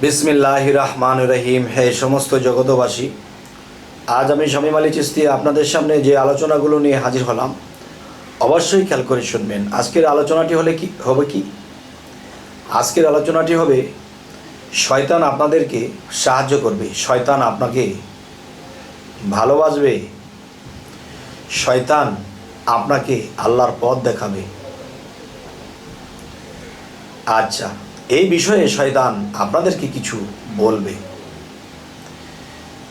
বিসমিল্লাহির রহমানির রহিম। হে সমস্ত জগতবাসী, আজ আমি শামীম আলী চিশতি আপনাদের সামনে যে আলোচনাগুলো নিয়ে হাজির হলাম, অবশ্যই খেয়াল করে শুনবেন। আজকের আলোচনাটি হবে কি আজকের আলোচনাটি হবে শয়তান আপনাদেরকে সাহায্য করবে, শয়তান আপনাকে ভালোবাসবে, শয়তান আপনাকে আল্লাহর পথ দেখাবে। আচ্ছা, এই বিষয়ে শয়তান আপনাদেরকে কিছু বলবে।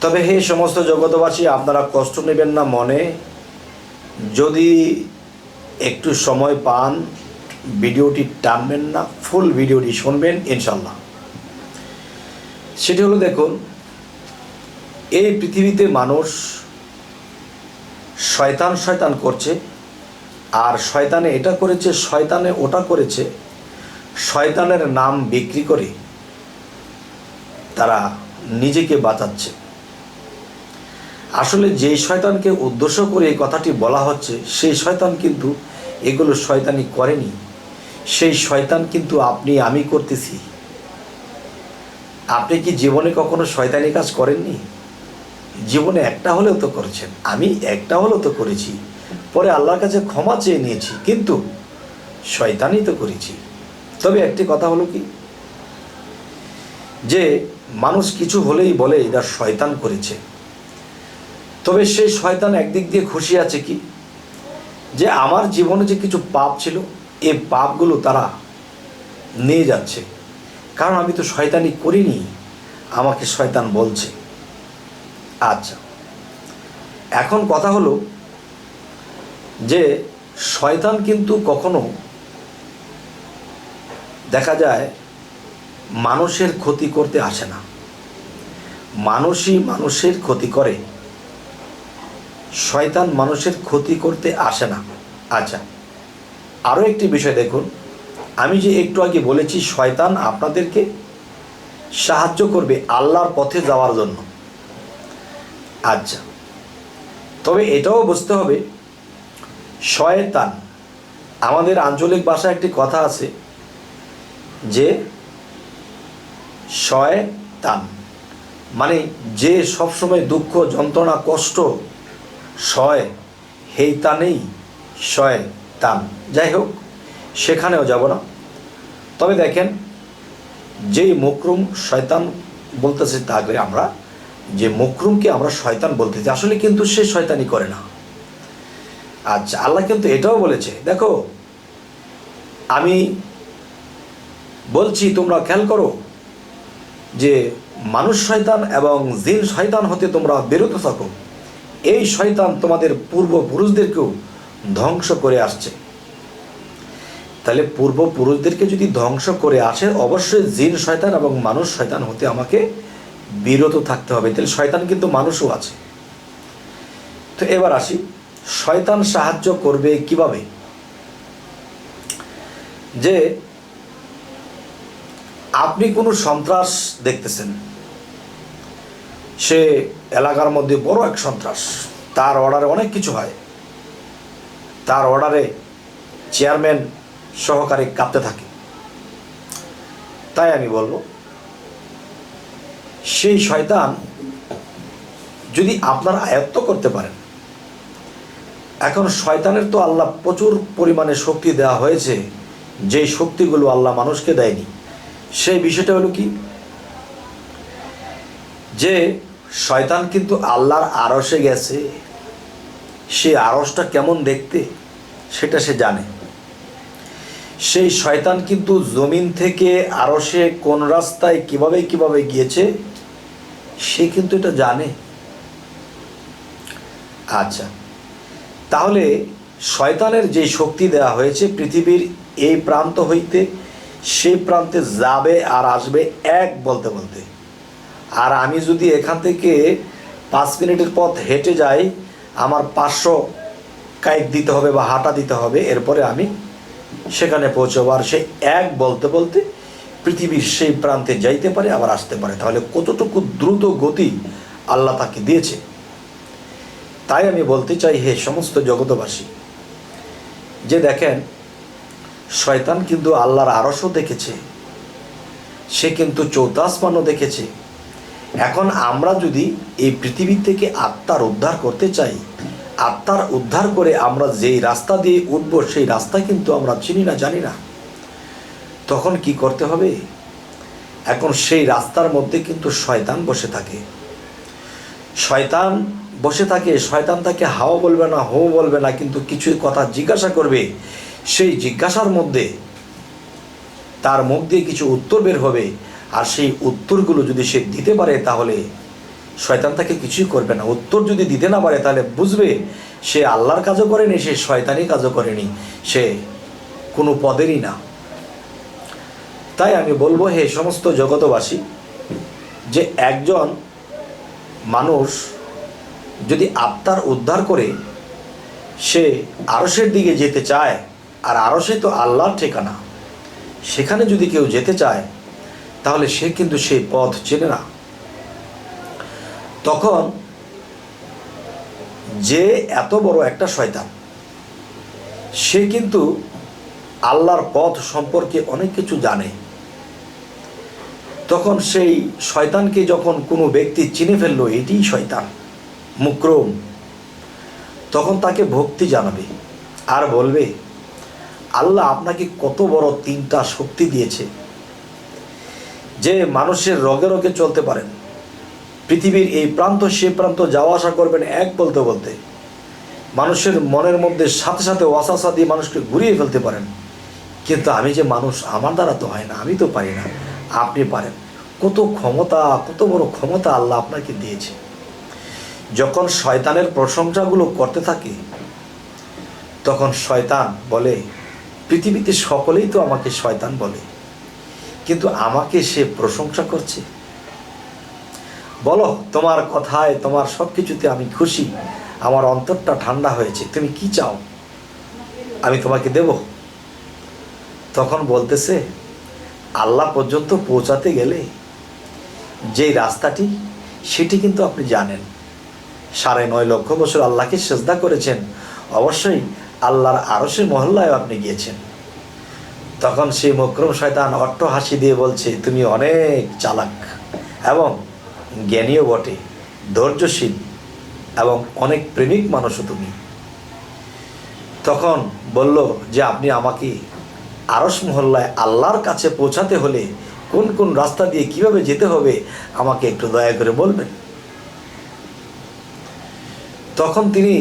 তবে হে সমস্ত জগতবাসী, আপনারা কষ্ট নেবেন না মনে। যদি একটু সময় পান, ভিডিওটি টানবেন না, ফুল ভিডিওটি শুনবেন ইনশাল্লাহ। সেটি হলো, দেখুন, এই পৃথিবীতে মানুষ শয়তান করছে, আর শয়তানে এটা করেছে, শয়তানে ওটা করেছে। শয়তানের নাম বিক্রি করে তারা নিজেকে বাঁচাচ্ছে। আসলে যেই শয়তানকে উদ্দেশ্য করে এই কথাটি বলা হচ্ছে, সেই শয়তান কিন্তু এগুলো শয়তানি করেনি। সেই শয়তান কিন্তু আপনি আমি করতেছি। আপনি কি জীবনে কখনো শয়তানি কাজ করেননি? জীবনে একটা হলেও তো করেছেন, আমি একটা হলেও তো করেছি, পরে আল্লাহর কাছে ক্ষমা চেয়ে নিয়েছি, কিন্তু শয়তানি তো করেছি। তবে একটি কথা হলো কি, যে মানুষ কিছু হলেই বলে এটা শয়তান করেছে। তবে সেই শয়তান একদিক দিয়ে খুশি আছে কি, যে আমার জীবনে যে কিছু পাপ ছিল, এই পাপগুলো তারা নিয়ে যাচ্ছে, কারণ আমি তো শয়তানি করিনি, আমাকে শয়তান বলছে। আচ্ছা, এখন কথা হলো যে শয়তান কিন্তু কখনো দেখা যায় মানুষের ক্ষতি করতে আসে না, মানুষই মানুষের ক্ষতি করে, শয়তান মানুষের ক্ষতি করতে আসে না। আচ্ছা, আরও একটি বিষয় দেখুন, আমি যে একটু আগে বলেছি শয়তান আপনাদেরকে সাহায্য করবে আল্লাহর পথে যাওয়ার জন্য। আচ্ছা, তবে এটাও বুঝতে হবে, শয়তান, আমাদের আঞ্চলিক ভাষায় একটি কথা আছে যে শয়তান মানে যে সবসময় দুঃখ যন্ত্রণা কষ্ট সয়, হেইতানেই শয়তান। যাই হোক, সেখানেও যাব না। তবে দেখেন, যেই মকরুম শয়তান বলতেছে, তাকে আমরা যে মকরুমকে আমরা শয়তান বলতেছি, আসলে কিন্তু সে শয়তানি করে না। আচ্ছা, আল্লাহ কিন্তু এটাও বলেছে, দেখো আমি বলছি তোমরা খেয়াল করো যে মানুষ শয়তান এবং জিন শয়তান হতে তোমরা বিরত থাকো। এই শয়তান তোমাদের পূর্বপুরুষদেরকেও ধ্বংস করে আসছে। তাহলে পূর্বপুরুষদেরকে যদি ধ্বংস করে আসে, অবশ্যই জিন শয়তান এবং মানুষ শয়তান হতে আমাকে বিরত থাকতে হবে। তাহলে শয়তান কিন্তু মানুষও আছে। তো এবার আসি, শয়তান সাহায্য করবে কিভাবে? যে আপনি কোনো সন্ত্রাস দেখতেছেন, সে এলাকার মধ্যে বড় এক সন্ত্রাস, তার অর্ডারে অনেক কিছু হয়, তার অর্ডারে চেয়ারম্যান সহকারে কাঁপতে থাকে। তাই আমি বলবো, সেই শয়তান যদি আপনারা আয়ত্ত করতে পারেন, এখন শয়তানের তো আল্লাহ প্রচুর পরিমাণে শক্তি দেওয়া হয়েছে, যেই শক্তিগুলো আল্লাহ মানুষকে দেয়নি। সেই বিষয়টা হলো কি, যে শয়তান কিন্তু আল্লাহর আরশে গেছে, সেই আরশটা কেমন দেখতে সেটা সে জানে। সেই শয়তান কিন্তু জমিন থেকে আরশে কোন রাস্তায় কিভাবে গিয়েছে, সে কিন্তু এটা জানে। আচ্ছা, তাহলে শয়তানের যে শক্তি দেওয়া হয়েছে, পৃথিবীর এই প্রান্ত হইতে সেই প্রান্তে যাবে আর আসবে এক বলতে বলতে। আর আমি যদি এখান থেকে 5 মিনিটের পথ হেঁটে যাই, আমার 500 কাইক দিতে হবে বা হাঁটা দিতে হবে, এরপরে আমি সেখানে পৌঁছবো। আর সে এক বলতে বলতে পৃথিবীর সেই প্রান্তে যাইতে পারে, আবার আসতে পারে। তাহলে কতটুকু দ্রুত গতি আল্লাহ তাকে দিয়েছে। তাই আমি বলতে চাই, হে সমস্ত জগতবাসী, যে দেখেন, শয়তান কিন্তু আল্লাহর আরশও দেখেছে, সে কিন্তু চৌথা আসমানও দেখেছে। এখন আমরা যদি এই পৃথিবী থেকে আত্মার উদ্ধার করতে চাই, আত্মার উদ্ধার করে আমরা যেই রাস্তা দিয়ে উঠব সেই রাস্তা কিন্তু আমরা চিনি না, জানি না, তখন কি করতে হবে? এখন সেই রাস্তার মধ্যে কিন্তু শয়তান বসে থাকে। শয়তান বসে থাকে, শয়তান তাকে হাও বলবে না, হো বলবে না, কিন্তু কিছু কথা জিজ্ঞাসা করবে। সেই জিজ্ঞাসার মধ্যে তার মুখ দিয়ে কিছু উত্তর বের হবে, আর সেই উত্তরগুলো যদি সে দিতে পারে তাহলে শয়তান তাকে কিছুই করবে না। উত্তর যদি দিতে না পারে তাহলে বুঝবে সে আল্লাহর কাজও করেনি, সে শয়তানি কাজও করেনি, সে কোনো পদেরই না। তাই আমি বলবো, হে সমস্ত জগতবাসী, যে একজন মানুষ যদি আত্মার উদ্ধার করে সে আরশের দিকে যেতে চায়, আর আরশে তো আল্লাহর ঠিকানা, সেখানে যদি কেউ যেতে চায় তাহলে সে কিন্তু সেই পথ চেনে না। তখন যে এত বড় একটা শয়তান, সে কিন্তু আল্লাহর পথ সম্পর্কে অনেক কিছু জানে। তখন সেই শয়তানকে যখন কোনো ব্যক্তি চিনে ফেললো এটি শয়তান মুকরম, তখন তাকে ভক্তি জানাবে আর বলবে, আল্লাহ আপনাকে কত বড় 3টা শক্তি দিয়েছে যে মানুষের রগে রগে চলতে পারেন, পৃথিবীর এই প্রান্ত সে প্রান্ত যাওয়া আসা করবেন এক বলতে বলতে, মানুষের মনের মধ্যে সাথে সাথে ওয়াসওয়াসা দিয়ে মানুষকে ঘুরিয়ে ফেলতে পারেন। কিন্তু আমি যে মানুষ, আমার দ্বারা তো হয় না, আমি তো পারি না, আপনি পারেন। কত ক্ষমতা, কত বড় ক্ষমতা আল্লাহ আপনাকে দিয়েছে। যখন শয়তানের প্রশংসাগুলো করতে থাকে তখন শয়তান বলে, পৃথিবীতে সকলেই তো আমাকে শয়তান বলে, কিন্তু আমাকে সে প্রশংসা করছে। বলো, তোমার কথায়, তোমার সব কিছুতে আমি খুশি, আমার অন্তরটা ঠান্ডা হয়েছে, তুমি কি চাও আমি তোমাকে দেব। তখন বলতেছে, আল্লাহ পর্যন্ত পৌঁছাতে গেলে যে রাস্তাটি, সেটি কিন্তু আপনি জানেন। 9.5 লক্ষ বছর আল্লাহকে সেজদা করেছেন, অবশ্যই আল্লাহর আরশের মহল্লায় আপনি গিয়েছেন। তখন সেই মকরম শয়তান অট্ট হাসি দিয়ে বলছে, তুমি অনেক চালাক এবং জ্ঞানীও বটে, ধৈর্যশীল এবং অনেক প্রেমিক মানুষও তুমি। তখন বলল যে আপনি আমাকে আরশ মহল্লায় আল্লাহর কাছে পৌঁছাতে হলে কোন কোন রাস্তা দিয়ে কিভাবে যেতে হবে আমাকে একটু দয়া করে বলবেন। তখন তিনি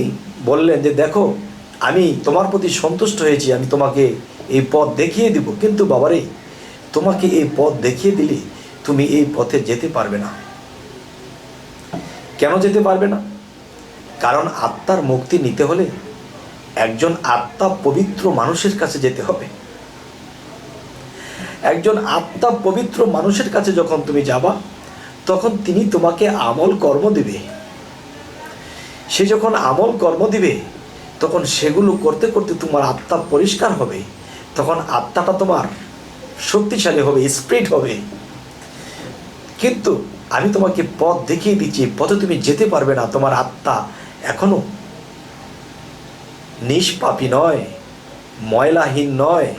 বললেন যে দেখো, আমি তোমার প্রতি সন্তুষ্ট হয়েছি, আমি তোমাকে এই পথ দেখিয়ে দিব, কিন্তু বাবারে, তোমাকে এই পথ দেখিয়ে দিলে তুমি এই পথে যেতে পারবে না। কেন যেতে পারবে না? কারণ আত্মার মুক্তি নিতে হলে একজন আত্মা পবিত্র মানুষের কাছে যেতে হবে। একজন আত্মা পবিত্র মানুষের কাছে যখন তুমি যাবা, তখন তিনি তোমাকে আমল কর্ম দিবে। সে যখন আমল কর্ম দিবে, তখন সেগুলো করতে করতে তোমার আত্মা পরিষ্কার হবে, তখন আত্মাটা তোমার শক্তিশালী হবে, স্পিরিট হবে। কিন্তু আমি তোমাকে পথ দেখিয়ে দিচ্ছি, পথে তুমি যেতে পারবে না। তোমার আত্মা এখনো নিষ্পাপী নয়, ময়লাহীন নয়,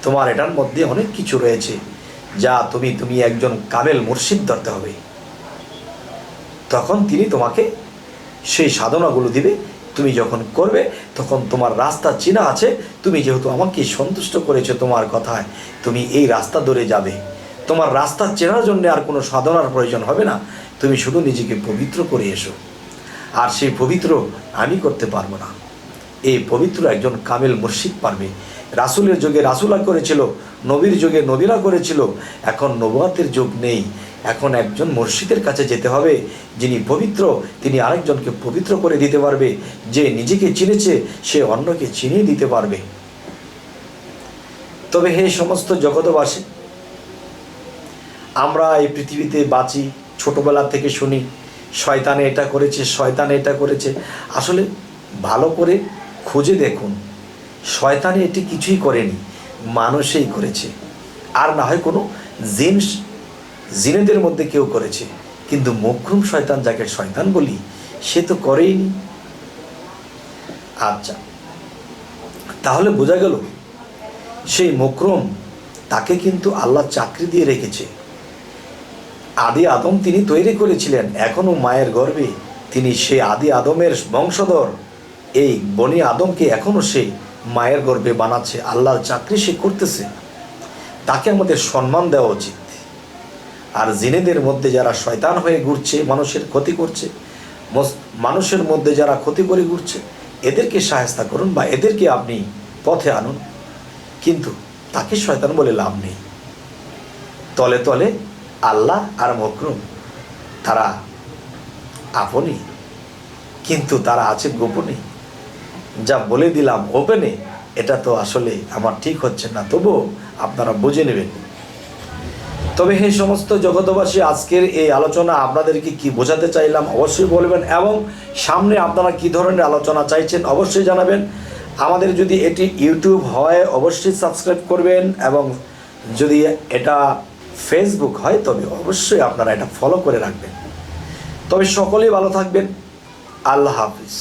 তোমার এটার মধ্যে অনেক কিছু রয়েছে যা তুমি একজন কামেল মুর্শিদ ধরতে হবে। তখন তিনি তোমাকে সেই সাধনাগুলো দিবে। তুমি যখন করবে তখন তোমার রাস্তা চেনা আছে। তুমি যেহেতু আমাকে সন্তুষ্ট করেছো তোমার কথায়, তুমি এই রাস্তা ধরে যাবে। তোমার রাস্তা চেনার জন্য আর কোনো সাধনার প্রয়োজন হবে না। তুমি শুধু নিজেকে পবিত্র করে এসো। আর সেই পবিত্র আমি করতে পারবো না, এই পবিত্র একজন কামেল মুর্শিদ পারবে। রাসূলের যুগে রাসূলরা করেছিল, নবীর যুগে নবীরা করেছিল। এখন নবুয়তের যুগ নেই, এখন একজন মুর্শিদের কাছে যেতে হবে যিনি পবিত্র। তিনি আরেকজনকে পবিত্র করে দিতে পারবে। যে নিজেকে চিনেছে সে অন্যকে চিনিয়ে দিতে পারবে। তবে হে সমস্ত জগতবাসী, আমরা এই পৃথিবীতে বাঁচি, ছোটবেলা থেকে শুনি শয়তানে এটা করেছে, শয়তানে এটা করেছে। আসলে ভালো করে খুঁজে দেখুন, শয়তানে এটি কিছুই করেনি, মানুষই করেছে। আর না হয় কোনো জিনেদের মধ্যে কেউ করেছে, কিন্তু মুকরুম শয়তান, যাকে শয়তান বলি, সে তো করেইনি। আচ্ছা, তাহলে বোঝা গেল সেই মুকরম তাকে কিন্তু আল্লাহ চাকরি দিয়ে রেখেছে। আদি আদম তিনি তৈরি করেছিলেন, এখনও মায়ের গর্ভে তিনি সেই আদি আদমের বংশধর। এই বনি আদমকে এখনও সে মায়ের গর্ভে বানাচ্ছে, আল্লাহর চাকরি সে করতেছে। তাকে আমাদের সম্মান দেওয়া উচিত। আর জিনেদের মধ্যে যারা শয়তান হয়ে ঘুরছে, মানুষের ক্ষতি করছে, মানুষের মধ্যে যারা ক্ষতি করে ঘুরছে, এদেরকে সাহায্য করুন বা এদেরকে আপনি পথে আনুন, কিন্তু তাকে শয়তান বলে লাভ নেই। তলে তলে আল্লাহ আর মকরুম তারা আপনি, কিন্তু তারা আছে গোপনে। যা বলে দিলাম ওপেনে, এটা তো আসলে আমার ঠিক হচ্ছে না, তবুও আপনারা বুঝে নেবেন। তবে হে সমস্ত জগতবাসী, আজকের এই আলোচনা আপনাদেরকে কি বোঝাতে চাইলাম অবশ্যই বলবেন, এবং সামনে আপনারা কি ধরনের আলোচনা চাইছেন অবশ্যই জানাবেন। আমাদের যদি এটি ইউটিউব হয় অবশ্যই সাবস্ক্রাইব করবেন, এবং যদি এটা ফেসবুক হয় তবে অবশ্যই আপনারা এটা ফলো করে রাখবেন। তবে সকলেই ভালো থাকবেন। আল্লাহ হাফিজ।